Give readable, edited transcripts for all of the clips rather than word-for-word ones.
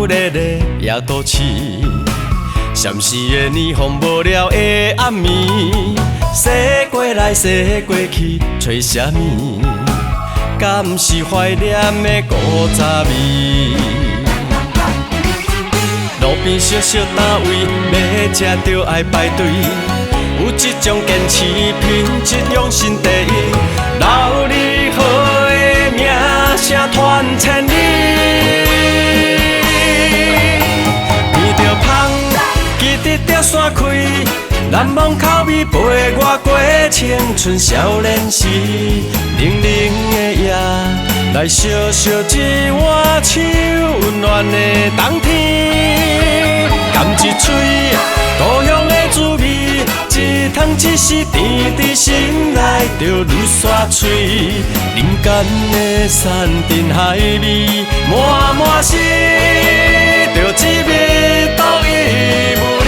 闹热热夜都市，闪时的霓虹无聊的暗暝，驶过来驶过去找啥物？敢不是怀念的古早味？路边小小摊位，要吃就爱排队。有这种坚持，品质用心第一。老二好的名声传千里。闻着香，记得着山开，难忘口味陪我过青春少年时。冷冷的夜，来烧烧一碗手温暖的冬天。甘一嘴故乡的滋味，一汤一时甜在心内，就愈刷嘴。人间的山珍海味，满满是着滋味独一无二。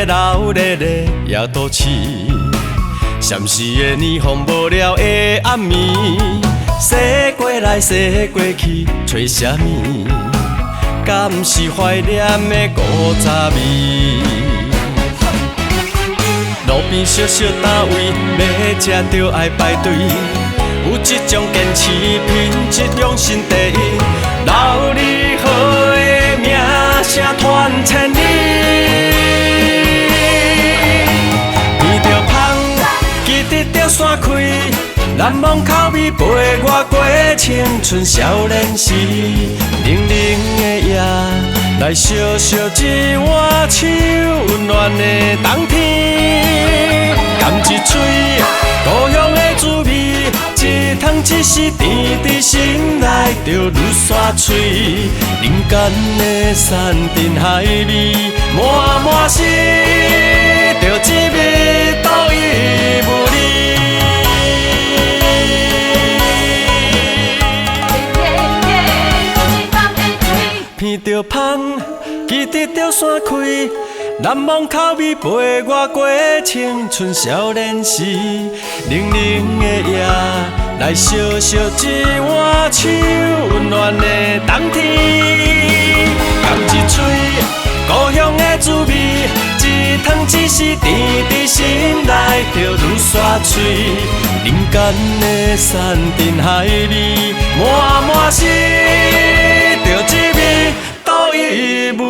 闹热热夜都市，闪时的霓虹无聊的暗暝，驶过来驶过去找啥物？敢不是怀念的古早味？路边小小摊位，要吃就爱排队。有这种坚持，品质用心第一。老二好的名声传千里。记得着山开，难忘口味陪我过青春少年时。冷冷的夜，来烧烧一碗手温暖的冬天。甘一嘴故乡的滋味，一汤一时甜在心内，就愈刷嘴。人间的山珍海味，满满是着滋味独一无二。闻着香，记得着山开，难忘口味陪我过青春少年时。冷冷的夜，来烧烧一碗手温暖的冬天。甘一嘴故乡的滋味，一汤一时甜在心内，就愈刷嘴。人间的山珍海味，满满是着滋味独一无